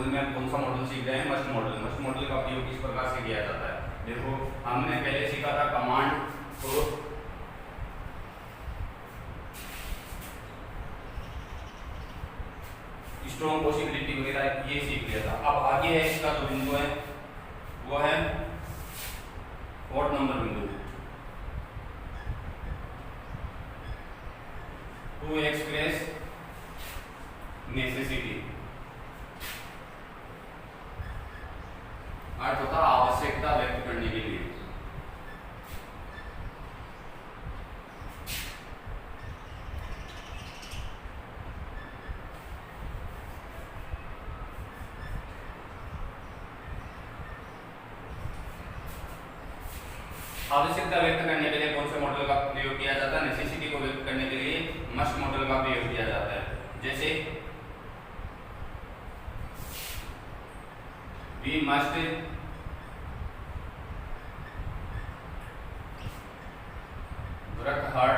Model में कौन सा मॉडल सीख रहे हैं? Must model. मस्ट मॉडल का प्रयोग किस प्रकार से किया जाता है? देखो हमने पहले सीखा था कमांड को स्ट्रॉन्ग पॉसिबिलिटी वगैरह ये सीख लिया था। अब आगे है इसका जो बिंदु है वो है 4 नंबर बिंदु, टू एक्सप्रेस नेसेसिटी, अर्थ होता है आवश्यकता व्यक्त करने के लिए। आवश्यकता व्यक्त करने के लिए कौन से मॉडल का प्रयोग किया जाता है? नेसेसिटी को व्यक्त करने के लिए मस्ट मॉडल का प्रयोग किया जाता है। जैसे we must work hard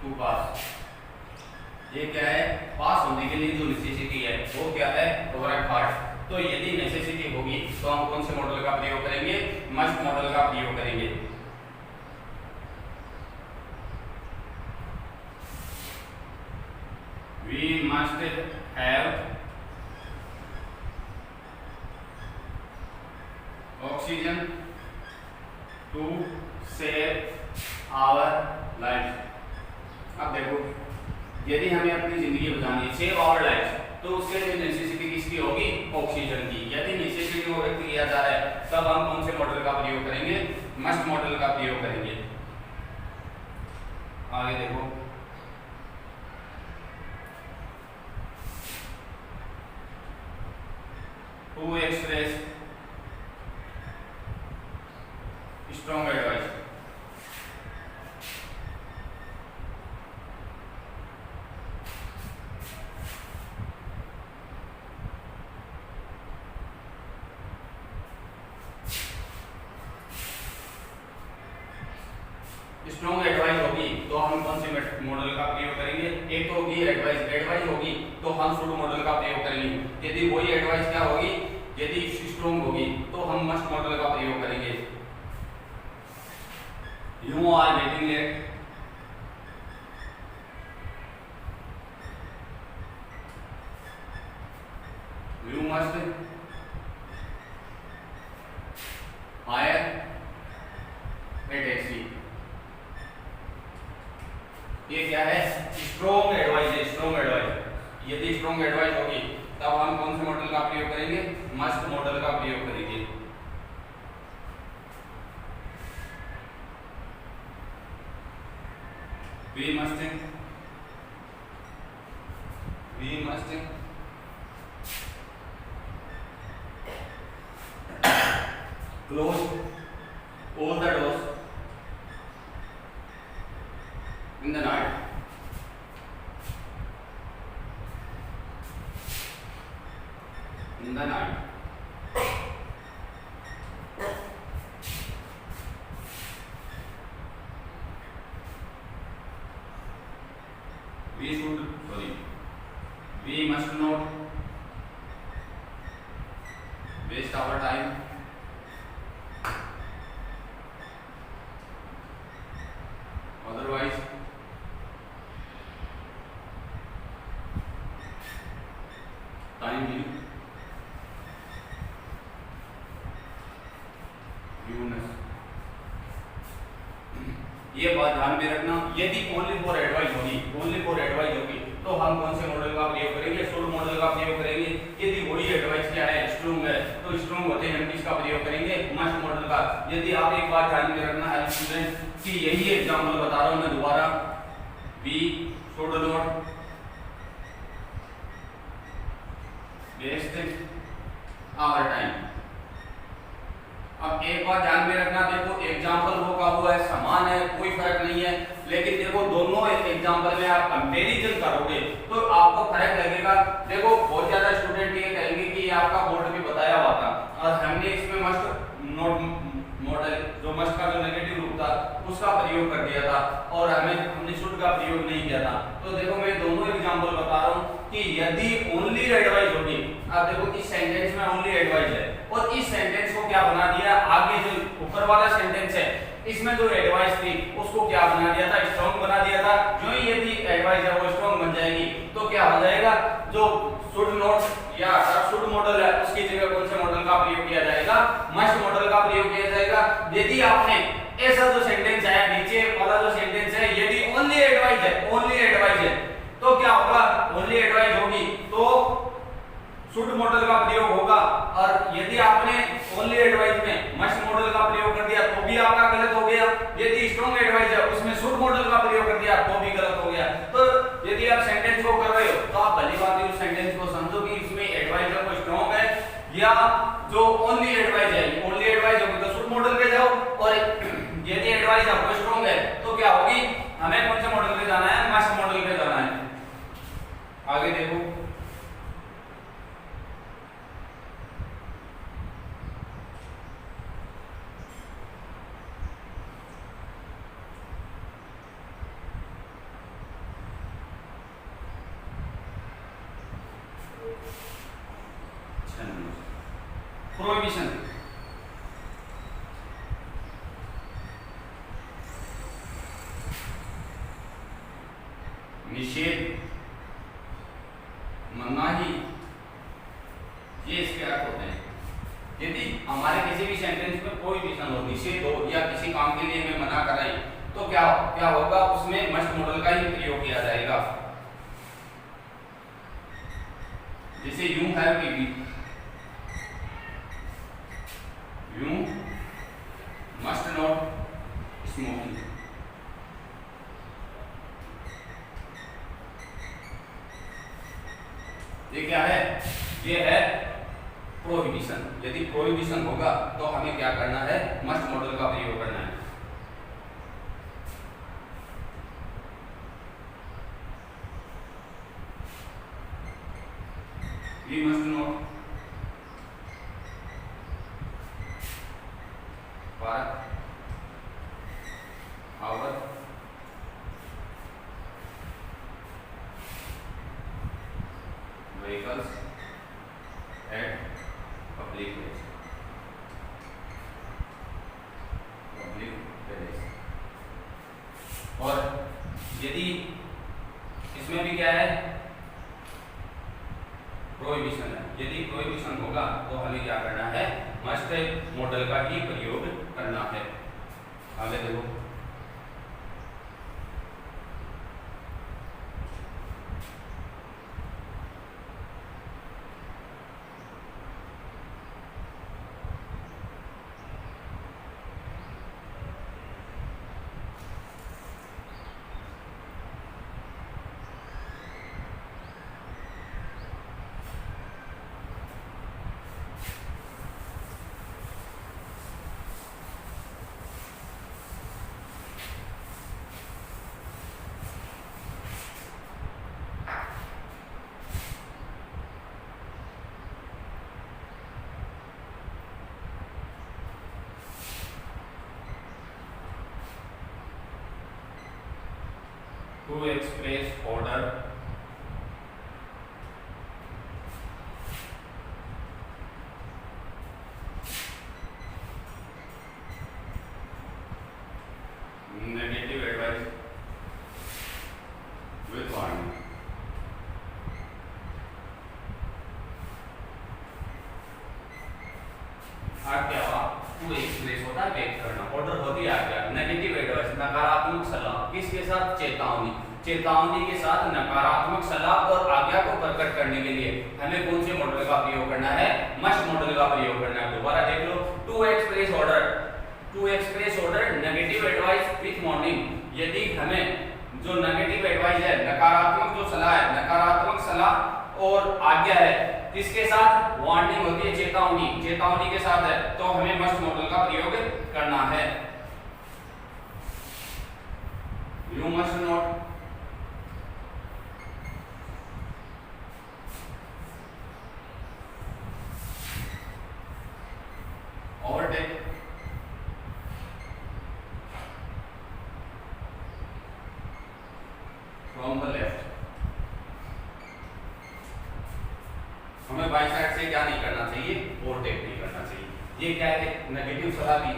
to pass. ये क्या है? पास होने के लिए जो नेसेसिटी है वो क्या है? Work hard. तो यदि नेसेसिटी होगी तो हम कौन से मॉडल का प्रयोग करेंगे? मस्ट मॉडल का प्रयोग करेंगे। We must have oxygen to save our lives। अब देखो यदि हमें अपनी जिंदगी बचानी है, सेव आवर लाइफ, तो उसके लिए नेसेसिटी किसकी होगी? ऑक्सीजन की। यदि नेसेसिटी को व्यक्त किया जा रहा है तब हम कौन से मॉडल का प्रयोग करेंगे? मस्ट मॉडल का प्रयोग करेंगे। आगे देखो to express strong advice. Strong advice होगी तो हम कौन से मॉडल का प्रयोग करेंगे? एक तो होगी एडवाइस, एडवाइस होगी तो हम शुड मॉडल का प्रयोग करेंगे। यदि वही एडवाइस क्या होगी? यदि स्ट्रॉन्ग होगी तो हम मस्ट मॉडल का प्रयोग करेंगे। You are getting late, you must hire a taxi. ये क्या है? स्ट्रॉन्ग एडवाइस है, स्ट्रॉन्ग एडवाइस। यदि स्ट्रॉन्ग एडवाइस होगी तब हम कौन से मॉडल का प्रयोग करेंगे? मस्ट मॉडल का प्रयोग करेंगे। we must close all the doors in the night। in the night we must not waste our time otherwise time will ruinous। ये बात ध्यान में रखना। यदि ओनली फॉर एडवाइस होगी, ओनली फॉर एडवाइस होगी तो हम कौन से मॉडल का प्रयोग करेंगे? शुड मॉडल का प्रयोग करेंगे। यदि वही एडवाइस क्या है? स्ट्रॉन्ग है, तो स्ट्रॉन्ग होते हैं हम किसका प्रयोग करेंगे? मस्ट मॉडल का। यदि आप एक बात ध्यान में रखना है स्टूडेंट कि यही एग्जांपल बता रहा हूं मैं दोबारा, we should not waste our time. अब एक बात ध्यान में रखना, देखो एग्जांपल वो का वो है, समान है, कोई फर्क नहीं है, लेकिन देखो दोनों एग्जांपल में आप कंपैरिजन करोगे तो आपको फर्क लगेगा। देखो बहुत ज्यादा स्टूडेंट ये कहेंगे कि ये आपका बोर्ड में बताया हुआ था और हमने इसमें मस्ट नोट मॉडल जो मस्ट का जो नेगेटिव रूप था उसका प्रयोग कर दिया था और हमने शुड का प्रयोग नहीं किया था। तो देखो मैं दोनों एग्जांपल बता रहा हूँ कि यदि ओनली एडवाइस होगी, अब देखो इस और इस सेंटेंस को क्या बना दिया, आगे जो ऊपर वाला सेंटेंस है इसमें जो एडवाइस थी उसको क्या बना दिया था, स्ट्रॉन्ग बना दिया था। जो ही यदि एडवाइस है वो स्ट्रॉन्ग बन जाएगी तो क्या हो जाएगा, जो शुड नॉट या शुड मॉडल है उसकी जगह कौन से मॉडल का प्रयोग किया जाएगा, मस्ट मॉडल का प्रयोग किया जाएगा। यदि आपने ऐसा जो सेंटेंस है नीचे वाला जो सेंटेंस है यदि ओनली एडवाइस है, ओनली एडवाइस है तो क्या होगा, ओनली एडवाइस होगी तो शुड मॉडल का प्रयोग होगा। और यदि आपने ओनली एडवाइस में मस्ट मॉडल का प्रयोग कर दिया तो भी आपका गलत हो गया। यदि स्ट्रॉन्ग एडवाइस है उसमें शुड मॉडल का प्रयोग कर दिया तो भी गलत हो गया। तो यदि आप सेंटेंस को कर रहे हो तो आप पहली बात उस सेंटेंस को समझो कि इसमें एडवाइस है वो स्ट्रॉन्ग है या जो ओनली एडवाइस है, ओनली एडवाइस होगी तो शुड मॉडल पे जाओ, और यदि एडवाइस है वो स्ट्रॉन्ग है तो क्या होगी, हमें कौन से मॉडल पे जाना है, मस्ट मॉडल पे जाना है। आगे देखो, प्रोहिबिशन, निषेध, मनाही, ये इसके अर्थ होते हैं। यदि हमारे किसी भी सेंटेंस में प्रोहिबिशन हो, निषेध हो या किसी काम के लिए हमें मना कर रहे हैं तो क्या क्या होगा, उसमें मस्ट मॉडल का ही प्रयोग किया जाएगा। जैसे you have TV, you must not smoking. ये क्या है, ये है प्रोहिबिशन। यदि प्रोहिबिशन होगा तो हमें क्या करना है, मस्ट मॉडल का प्रयोग करना है। We must not park our vehicles at public place, public place। और यदि इसमें भी क्या है, प्रोहिबिशन है, यदि प्रोहिबिशन होगा तो हमें क्या करना है, मस्ट मॉडल का ही प्रयोग करना है। आगे देखो, to express order, negative advice with warning। क्या हुआ, टू एक्सप्रेस होता है व्यक्त करना, ऑर्डर होती है आज्ञा, नेगेटिव एडवाइस नकारात्मक सलाह, किसके साथ, चेतावनी, चेतावनी के साथ नकारात्मक सलाह और आज्ञा को प्रकट करने के लिए हमें कौन से मॉडल का प्रयोग करना है, मस्ट मॉडल का प्रयोग करना है। दोबारा देख लो, to express order, to express order negative advice with warning. यदि हमें जो नेगेटिव एडवाइस है, नकारात्मक जो सलाह है, नकारात्मक सलाह और आज्ञा है, किसके साथ, वार्निंग होती है, चेतावनी, चेतावनी के साथ है, तो हमें मस्ट मॉडल का प्रयोग करना है। You must not overtake from the left। हमें बाई साइड से क्या नहीं करना चाहिए, ओवरटेक नहीं करना चाहिए। ये क्या है, नेगेटिव सलाह दी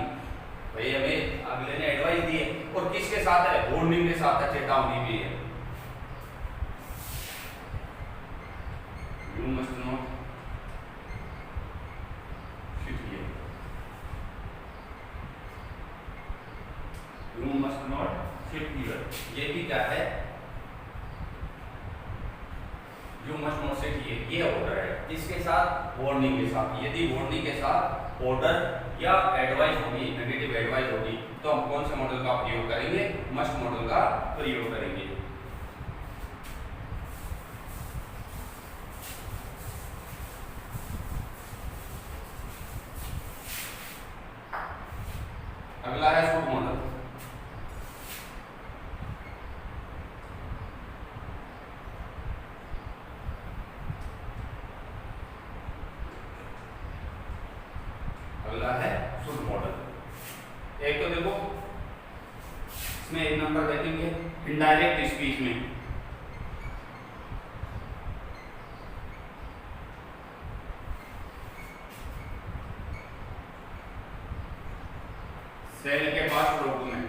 भाई, हमें अगले ने एडवाइस दी है, और किसके साथ है, वार्निंग के साथ है, चेतावनी भी है। You must not sit here, you must not sit here, ये भी क्या है, you must not sit here, ये ऑर्डर है, इसके साथ वार्निंग के साथ। यदि वार्निंग के साथ ऑर्डर या एडवाइस होगी, नेगेटिव एडवाइस होगी, तो हम कौन से मॉडल का प्रयोग करेंगे, मस्ट मॉडल का प्रयोग करेंगे। अगला है शुड मॉडल। अगला है शुड मॉडल। एक तो देखो इसमें एक नंबर देखेंगे इनडायरेक्ट स्पीच में, सेल के पास प्रोडक्ट में,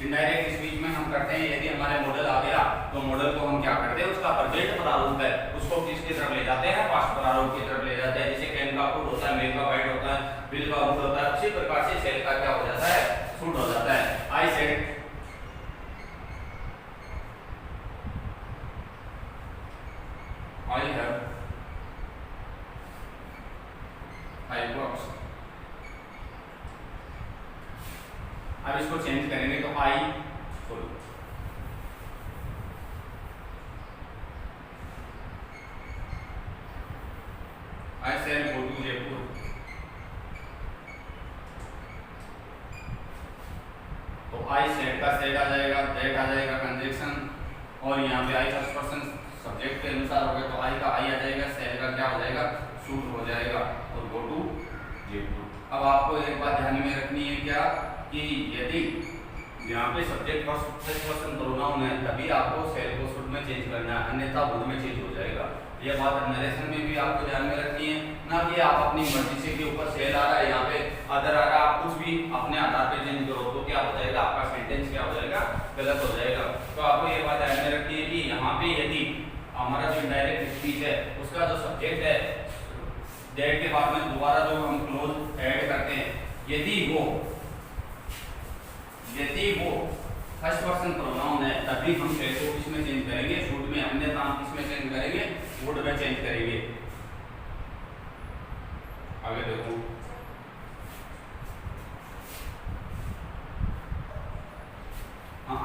इनडायरेक्ट स्पीच में हम करते हैं, यदि हमारे मॉडल आ गया तो मॉडल को हम क्या करते हैं, उसका परफेक्ट प्रारूप है उसको किसकी तरफ ले जाते हैं, पास्ट प्रारूप की तरफ ले जाते हैं। जैसे कैन का फूड होता है, मेल का वाइट होता है, बिल का वुड होता है, उसी प्रकार से सेल का क्या हो जाता है, शुड हो जाता है। I said, I have, I works. अब इसको चेंज करेंगे तो I full, I shall go to Jaipur, तो आई सेड का सेड आ जाएगा, दैट आ जाएगा कंजक्शन, और यहाँ पे आई फर्स्ट पर्सन सब्जेक्ट के अनुसार हो गया, तो आई का आई आ जाएगा, सेल का क्या हो जाएगा, शुड हो जाएगा, और गो टू जयपुर। अब आपको एक बात ध्यान में रखनी है क्या, कि यदि यहाँ पे सब्जेक्ट फर्स्ट पर्सन प्रोनाउन है तभी आपको सेल को शुड में चेंज करना है, अन्यथा वुड में चेंज हो जाएगा। ये बात नरेशन में भी आपको ध्यान में रखनी है, ना कि आप अपनी मर्जी से के ऊपर सेल आ रहा है, यहाँ पे अदर आ रहा है, आप कुछ भी अपने आधार पे चेंज करो तो क्या हो जाएगा, आपका सेंटेंस क्या हो जाएगा, गलत हो जाएगा। तो आपको ये बात ध्यान में रखनी है कि यहाँ पे यदि हमारा जो इनडायरेक्ट स्पीच है उसका जो सब्जेक्ट है दैट के बाद में दोबारा जो हम क्लोज ऐड करते हैं, यदि वो फर्स्ट पर्सन प्रोनाउन है तभी हम सेल को किसमें चेंज करेंगे, शुड में, अन्यथा हम किसमें चेंज करेंगे, वुड में चेंज करेंगे। आगे देखो,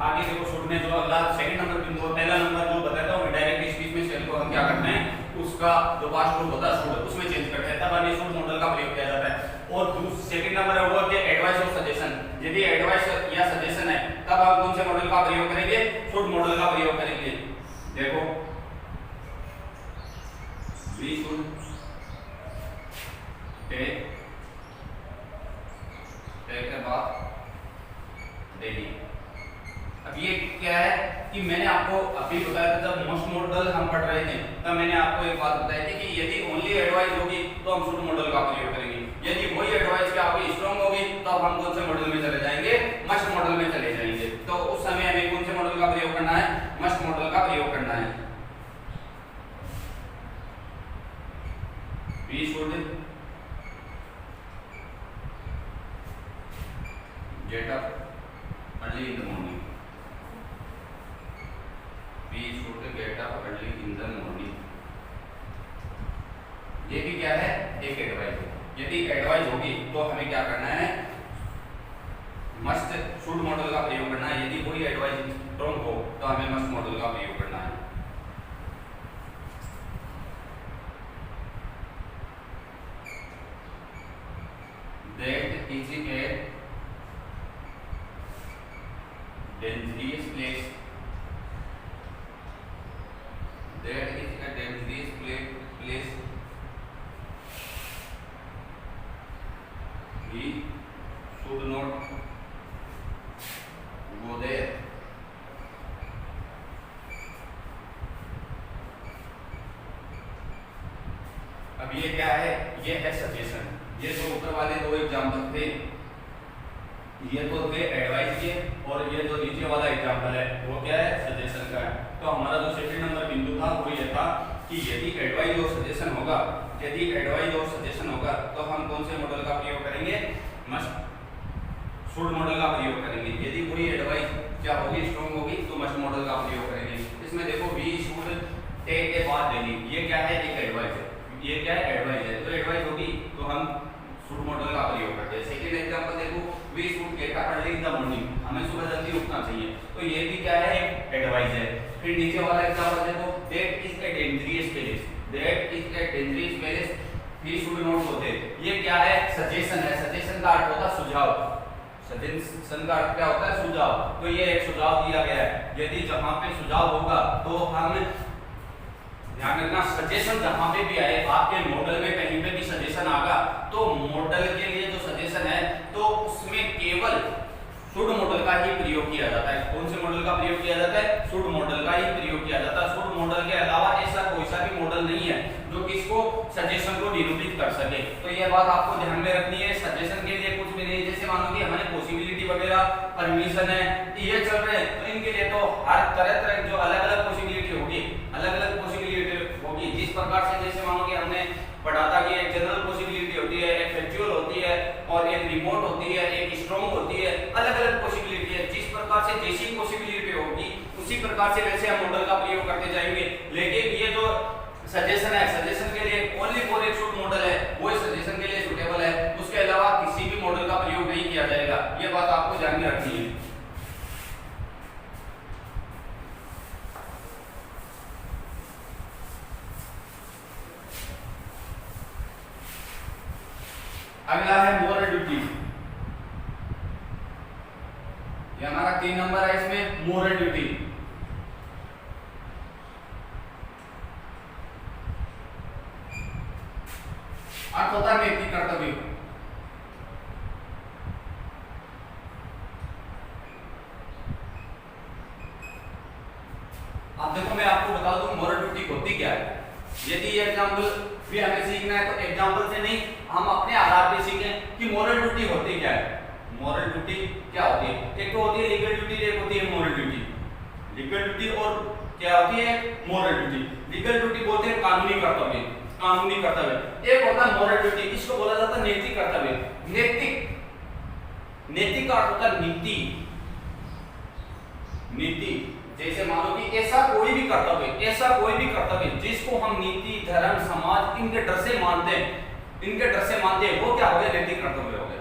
आगे देखो शुड में जो अगला सेकंड नंबर बिंदु है, पहला नंबर जो बताता हूं डायरेक्ट स्पीच में सेल को हम क्या करते हैं, उसका जो पास्ट रूप होता है शुड, उसमें चेंज करते हैं, तब हमें शुड मॉडल का प्रयोग किया जाता है। और सेकंड नंबर है वो कि एडवाइस और सजेशन, यदि एडवाइस या सजेशन है तब हम कौन से मॉडल का प्रयोग करेंगे, शुड मॉडल का प्रयोग करेंगे। देखो we should take a bath daily. अब ये क्या है कि मैंने आपको अभी बताया था, जब मोस्ट मॉडल हम पढ़ रहे थे तब मैंने आपको एक बात बताई थी कि यदि ओनली एडवाइस होगी तो हम शुड मॉडल का प्रयोग करेंगे, यदि वही एडवाइस क्या होगी, स्ट्रांग होगी, तो हम कौन से मॉडल में चले जाएंगे, मस्ट मॉडल में चले जाएंगे। तो उस समय हमें कौन से मॉडल का प्रयोग करना है, मस्ट मॉडल का प्रयोग करना है। We should get up early in the morning, we should get up early in the morning. ये भी क्या है, एक एडवाइस है। यदि एडवाइस होगी तो हमें क्या करना है, मस्ट शुड मॉडल का प्रयोग करना है, यदि वही एडवाइस स्ट्रांग हो तो हमें मस्ट मॉडल का प्रयोग करना है। That is A dangerous place, that is a dangerous place, we should not go there। अब ये क्या है, ये है सजेशन। ये जो ऊपर वाले दो एग्जांपल थे, ये तो थे एडवाइस के, और ये जो नीचे वाला एग्जांपल है वो क्या है, सजेशन का है। तो हमारा जो सेकंड नंबर बिंदु था वो ये था कि यदि एडवाइस और सजेशन होगा, यदि एडवाइस और सजेशन होगा तो हम कौन से मॉडल का प्रयोग करेंगे, मस्ट शुड मॉडल का प्रयोग करेंगे। यदि कोई एडवाइस क्या होगी, स्ट्रॉन्ग होगी, तो मस्ट मॉडल का प्रयोग करेंगे। इसमें देखो we should take a bath daily, ये क्या है, एक एडवाइस है, ये क्या है, एडवाइस है। तो एडवाइस होगी तो हम शुड मॉडल का प्रयोग करते हैं। सेकंड एग्जांपल देखो, we should get up early in the morning, हमें सुबह जल्दी उठना चाहिए, तो ये भी क्या है, एक एडवाइस है। फिर नीचे वाला एग्जांपल देखो, that is a dangerous place, that is a dangerous place, we should not go there, ये क्या है, सजेशन है। सजेशन का अर्थ होता है सुझाव, सजेशन का अर्थ क्या होता है, सुझाव। तो ये एक सुझाव दिया गया है, यदि जहां पे सुझाव होगा तो हम ध्यान रखना, सजेशन जहां पे भी आए, आपके मॉडल में कहीं पे भी सजेशन आगा तो मॉडल के लिए जो सजेशन है तो उसमें केवल शुड मॉडल का ही प्रयोग किया जाता है। कौन से मॉडल का प्रयोग किया जाता है, शुड मॉडल का ही प्रयोग किया जाता है। शुड मॉडल के अलावा ऐसा कोई सा भी मॉडल नहीं है जो किसको, सजेशन को निरूपित कर सके। तो ये बात आपको ध्यान में रखनी है। सजेशन के लिए कुछ भी नहीं, जैसे मान लो कि हमारे पॉसिबिलिटी वगैरह, परमिशन है, ये चल रहे हैं, तो इनके लिए तो हर तरह तरह जो अलग अलग पॉसिबिलिटी होगी, अलग अलग पॉसिबिलिटी होगी। जिस प्रकार से जैसे मान लो कि हमने पढ़ा था कि एक जनरल पॉसिबिलिटी होती है, एक फैक्चुअल होती है, और एक रिमोट होती है, एक स्ट्रॉन्ग होती है, अलग अलग पॉसिबिलिटी है। जिस प्रकार से जैसी पॉसिबिलिटी होगी उसी प्रकार से वैसे हम मॉडल का प्रयोग करते जाएंगे। लेकिन ये जो सजेशन है, सजेशन के लिए ओनली फॉर एक शुड मॉडल है, वो सजेशन के लिए सुटेबल है, उसके अलावा किसी भी मॉडल का प्रयोग नहीं किया जाएगा। ये बात आपको ध्यान में रखनी है। अगला है मोरल ड्यूटी, ये हमारा 3 नंबर है, इसमें मोरल ड्यूटी। अर्थ होता है नैतिक कर्तव्य। अब देखो मैं आपको बता दूं मोरल ड्यूटी होती क्या है। यदि ये एग्जांपल भी हमें सीखना है तो एग्जांपल से नहीं, हम अपने आधार पे सीखें कि मोरल ड्यूटी होती क्या है। मोरल ड्यूटी क्या होती है, एक तो होती है लीगल ड्यूटी, एक होती है मोरल ड्यूटी। लीगल ड्यूटी और क्या होती है, मोरल ड्यूटी। लीगल ड्यूटी बोलते हैं कानूनी कर्तव्य, कानूनी कर्तव्य। एक होता है मोरल ड्यूटी, इसको बोला जाता है नैतिक कर्तव्य। नैतिक, नैतिक का अर्थ होता है नीति, नीति। जैसे मानो कि ऐसा कोई भी कर्तव्य, ऐसा कोई भी कर्तव्य जिसको हम नीति, धर्म, समाज इनके डर से मानते हैं, इनके डर से मानते हैं, वो क्या हो गया, नैतिक कर्तव्य हो गया।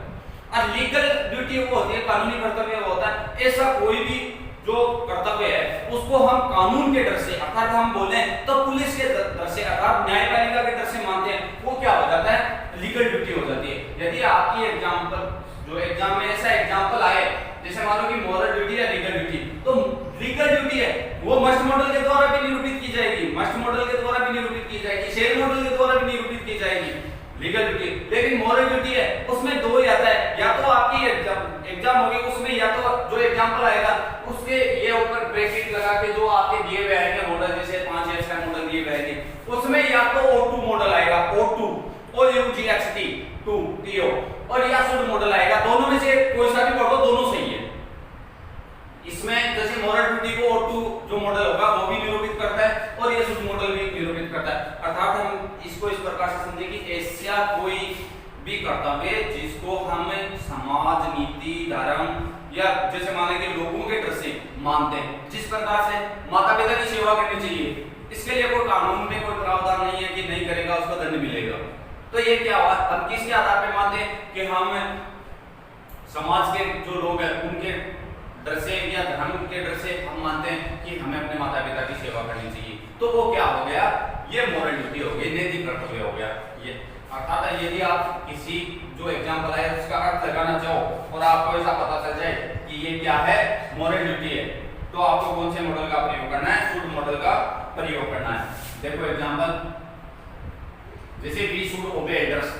और लीगल ड्यूटी वो होती है, कानूनी कर्तव्य वो होता है ऐसा कोई भी जो कर्तव्य है उसको हम कानून के डर से, अर्थात हम बोले तो पुलिस के डर से, अर्थात न्यायपालिका के डर से मानते हैं, वो क्या हो जाता है, लीगल ड्यूटी हो जाती है। यदि आपकी एग्जाम्पल जो एग्जाम में ऐसा एग्जाम्पल आए, जैसे मान लो कि मॉरल ड्यूटी या लीगल ड्यूटी, तो लीगल ड्यूटी है वो मस्ट मॉडल के द्वारा भी निरूपित की जाएगी, मस्ट मॉडल के द्वारा भी निरूपित की जाएगी, शेल मॉडल के द्वारा भी निरूपित की जाएगी लीगल ड्यूटी। लेकिन मॉरल ड्यूटी है उसमें दो ही आता है, या तो आपकी एग्जाम होगी उसमें, या तो जो एग्जाम्पल आएगा उसके ये ऊपर ब्रैकेट लगा के जो आपके दिए हुए आएंगे मॉडल, जैसे 5 या 6 मॉडल दिए हुए आएंगे, उसमें या तो O2 मॉडल आएगा, O2 और UGXT 2 TO, और या शुड मॉडल आएगा। दोनों में से कोई सा भी पढ़ो, दोनों सही है। इसमें जैसे मॉरल ड्यूटी को O2 जो मॉडल होगा वो भी निरूपित करता है और ये शुड मॉडल भी निरूपित करता है। अर्थात हम इसको इस प्रकार से समझे कि ऐसा कोई भी कर्तव्य जिसको हम समाज, नीति, धर्म या जैसे माने कि लोगों के डर से मानते हैं, जिस प्रकार से माता पिता की सेवा करनी चाहिए, इसके लिए कोई कानून में कोई प्रावधान नहीं है कि नहीं करेगा उसको दंड मिलेगा। तो ये क्या हुआ, हम किसके आधार पर मानते हैं कि हम समाज के जो लोग हैं उनके डर से या धर्म के डर से हम मानते हैं कि हमें अपने माता पिता की सेवा करनी चाहिए, तो वो क्या हो गया, ये मॉरल ड्यूटी हो गई, नैतिक कर्तव्य हो गया। ये अर्थात यदि आप किसी जो एग्जाम्पल है उसका अर्थ लगाना चाहो और आपको ऐसा पता चल जाए कि ये क्या है, मॉरल ड्यूटी है, तो आपको कौन से मॉडल का प्रयोग करना है, शुड मॉडल का प्रयोग करना है। देखो एग्जाम्पल, जैसे we should obey elders,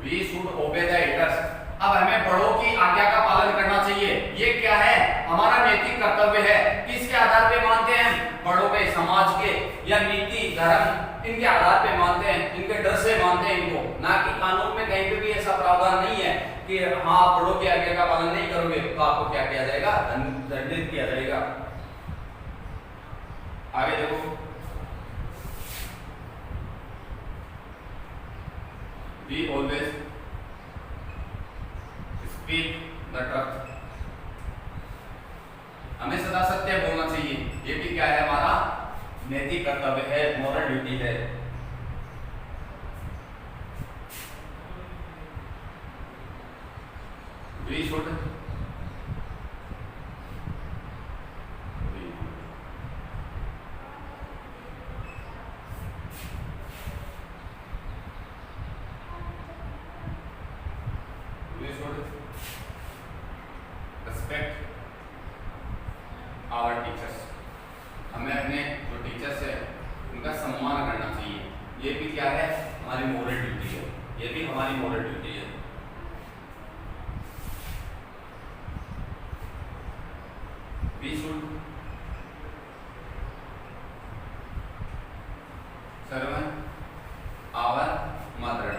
we should obey the elders. अब हमें बड़ों की आज्ञा का पालन करना चाहिए, ये क्या है, हमारा नैतिक कर्तव्य है। किसके आधार पे मानते हैं, बड़ों पे, समाज के या नीति धर्म इनके आधार पे मानते हैं, इनके डर से मानते हैं इनको, ना कि कानून में कहीं पे भी ऐसा प्रावधान नहीं है कि हाँ आप बड़ों की आज्ञा का पालन नहीं करोगे तो आपको क्या किया जाएगा, दंडित किया जाएगा। आगे देखो, we always speak the truth, हमें सदा सत्य बोलना चाहिए, ये भी क्या है, हमारा नैतिक कर्तव्य है, मोरल ड्यूटी है। We should respect our teachers, हमें अपने जो टीचर्स है उनका सम्मान करना चाहिए, ये भी क्या है, हमारी मोरल ड्यूटी है, ये भी हमारी मोरल ड्यूटी है। We should serve our mother.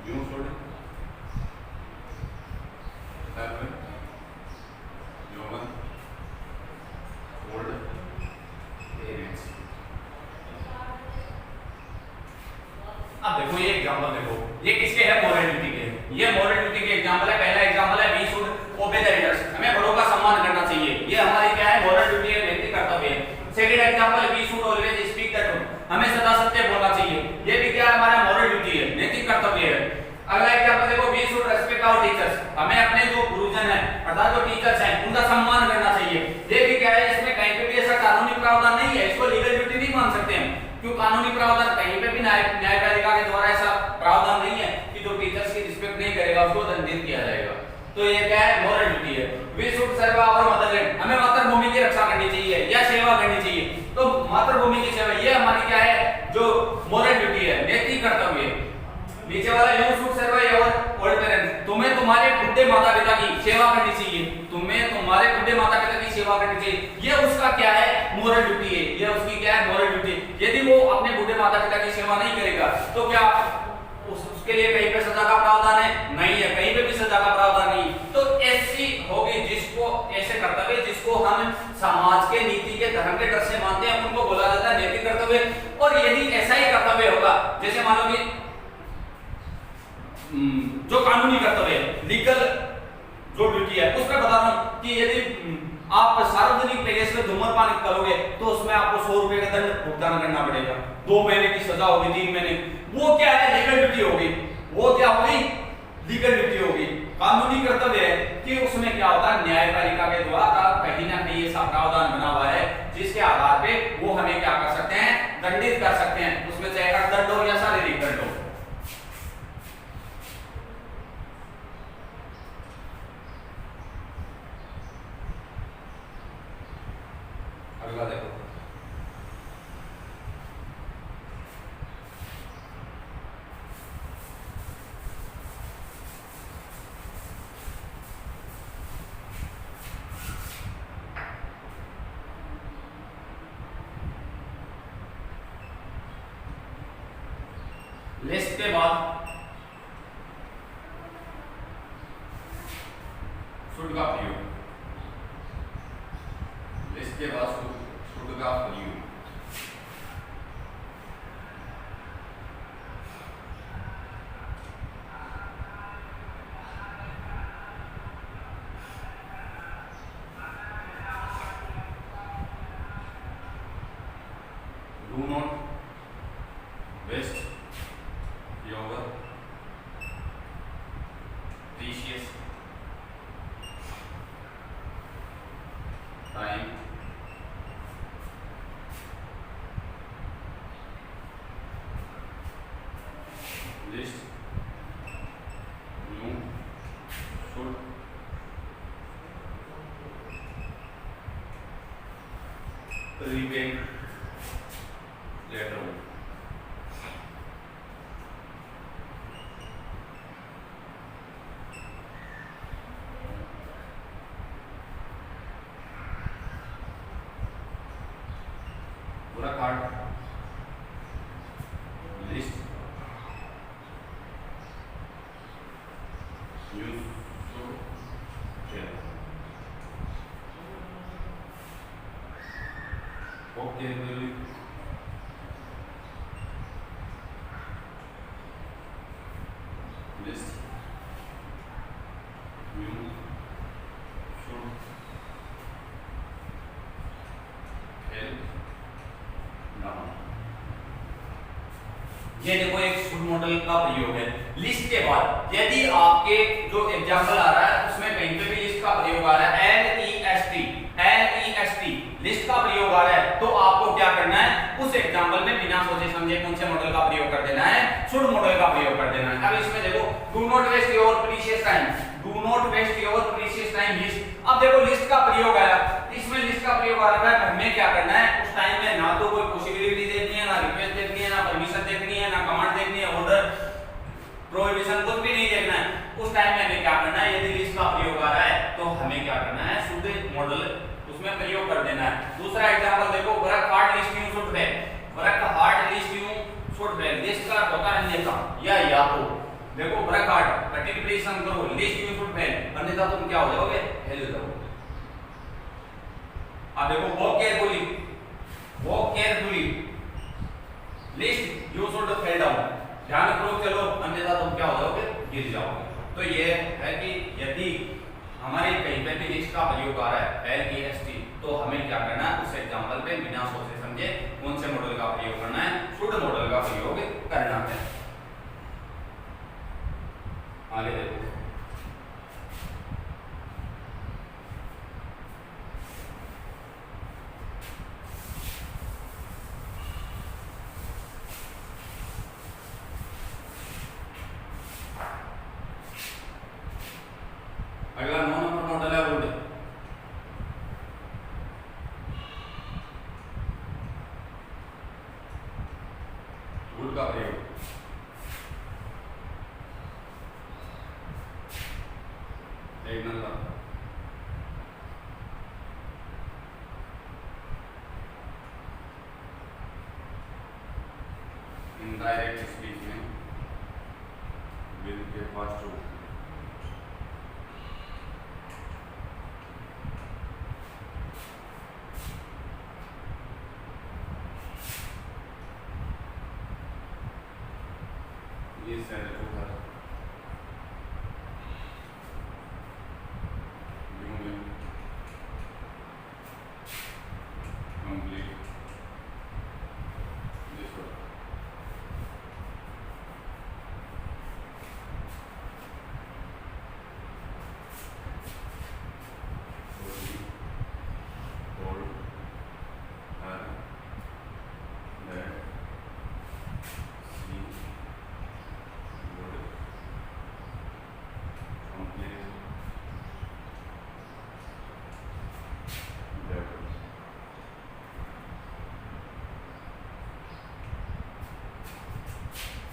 You should serve your old parents. अब देखो ये एग्जांपल देखो, ये किसके है, मोरल ड्यूटी के, ये मोरल ड्यूटी के एग्जांपल है। पहला एग्जांपल है we should obey the elders, हमें बड़ों का सम्मान करना चाहिए, ये हमारी क्या है, मोरल ड्यूटी है, नैतिक कर्तव्य है। Second example we should always speak the truth, हमें सदा सत्य बोलना चाहिए, ये भी क्या है, हमारा मोरल ड्यूटी है, नैतिक कर्तव्य है। अगला एग्जांपल देखो, we should respect our teachers, हमें अपने जो गुरुजन हैं अर्थात जो टीचर्स हैं उनका सम्मान करना चाहिए, ये भी क्या है, इसमें कहीं पे भी ऐसा कानूनी प्रावधान नहीं है, इसको लीगल ड्यूटी नहीं मान सकते हम, क्यों, कानूनी प्रावधान कहीं पे भी न्यायपालिका के द्वारा ऐसा प्रावधान नहीं है कि जो टीचर्स की रिस्पेक्ट नहीं करेगा उसको दंडित किया जाएगा। तो ये क्या है, मोरल ड्यूटी है। We should serve our motherland, हमें मातृभूमि की रक्षा करनी चाहिए या सेवा करनी चाहिए, तो मातृभूमि की सेवा ये हमारी क्या है, जो मोरल ड्यूटी है, नैतिक कर्तव्य है। नीचे वाला you should serve your old parents, तुम्हें तुम्हारे बुढ़े माता पिता की सेवा करनी चाहिए, तुम्हें तुम्हारे बुढ़े माता पिता की सेवा करनी चाहिए, ये उसका क्या है, मोरल ड्यूटी है, ये उसकी क्या है, मोरल ड्यूटी। यदि वो अपने बुढ़े माता पिता की सेवा नहीं करेगा तो क्या उसके लिए कहीं पे सजा का प्रावधान है, नहीं है, कहीं पे भी सजा का प्रावधान नहीं। तो ऐसी होगी जिसको, ऐसे कर्तव्य जिसको हम समाज के, नीति के, धर्म के डर से मानते हैं, उनको बोला जाता है नैतिक कर्तव्य। और यदि ऐसा ही कर्तव्य होगा, जैसे मान लो कि जो कानूनी कर्तव्य है, लीगल जो ड्यूटी है, उसमें बता रहा हूं कि यदि आप सार्वजनिक प्लेस में धूम्रपान करोगे तो उसमें आपको 100 रुपए का दंड भुगतान करना पड़ेगा, 2 महीने की सजा होगी, 3 महीने, वो क्या है, लीगल ड्यूटी होगी, वो क्या होगी, लीगल ड्यूटी होगी। कानूनी कर्तव्य है कि उसमें क्या होता है, न्यायपालिका के द्वारा कहीं ना कहीं ऐसा प्रावधान बना हुआ है जिसके आधार पे वो हमें क्या कर सकते हैं, दंडित कर सकते हैं, उसमें चाहे अर्थदंड हो या शारीरिक दंड हो। अगला देखो, लिस्ट के बाद शुड का प्रयोग, लिस्ट के बाद शुड का प्रयोग, do not waste your precious time list, you should repent later. पूरा card list use okay list you should help now. ये देखो एक शुड मॉडल का प्रयोग है। लिस्ट के बाद यदि आपके जो एग्जांपल आ रहा है उसमें कहीं पे भी लिस्ट का प्रयोग आ रहा है, LEST लिस्ट का प्रयोग आ रहा है, तो आपको क्या करना है, उस एग्जांपल में बिना सोचे समझे कौन से मॉडल का प्रयोग कर देना है, शुड मॉडल का प्रयोग कर देना है। अब इसमें देखो do not waste your precious time, do not waste your precious time list. अब देखो लिस्ट का प्रयोग आया, इसमें लिस्ट का प्रयोग आ रहा है, हमें क्या करना है, उस टाइम में ना तो कोई पॉसिबिलिटी देखनी है, ना रिक्वेस्ट देखनी है, ना परमिशन देखनी है, ना कमांड देखनी है, ऑर्डर प्रोहिबिशन कुछ भी नहीं देखना है। उस टाइम में हमें क्या करना है, यदि लिस्ट का प्रयोग आ रहा है तो हमें क्या करना है, शुड मॉडल उसमें प्रयोग कर देना है। दूसरा एग्जांपल देखो, work hard list you should fail, work hard list you should fail. List का होता है अन्यथा या तो देखो वर्क हार्ड कठिन परिश्रम करो, लिस्ट यू शुड फेल, अन्यथा तुम क्या हो जाओगे, फेल हो जाओगे। अब देखो walk carefully list you should fell down, ध्यानपूर्वक चलो अन्यथा तुम क्या हो जाओगे, गिर जाओगे। तो ये है कि यदि हमारे कहीं पे भी लिस्ट का प्रयोग आ रहा है LEST, तो हमें क्या करना है, उस एग्जांपल पे बिना सोचे समझे कौन से मॉडल का प्रयोग करना है, शुड मॉडल का प्रयोग करना है। आगे देखो अगला 9 नंबर मॉडल है वुड। वुड का प्रयोग एक नंबर इनडायरेक्ट स्पीच में विल के फर्स्ट रूट ये सेल को है you will complete this work.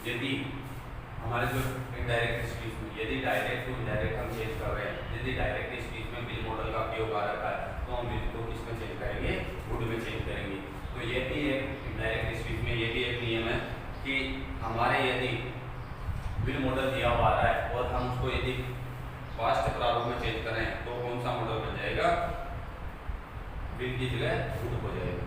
यदि हमारे जो इनडायरेक्ट स्पीच में, यदि डायरेक्ट टू इनडायरेक्ट हम चेंज कर रहे हैं, यदि डायरेक्ट स्पीच में विल मॉडल का प्रयोग आ रखा है, तो हम विल को किसमें चेंज करेंगे, वुड में चेंज करेंगे। तो ये भी एक इनडायरेक्ट स्पीच में ये भी एक नियम है कि हमारे यदि विल मॉडल दिया हुआ है और हम उसको यदि पास्ट प्रारूप में चेंज करें तो कौन सा मॉडल बन जाएगा, विल की जगह वुड हो जाएगा।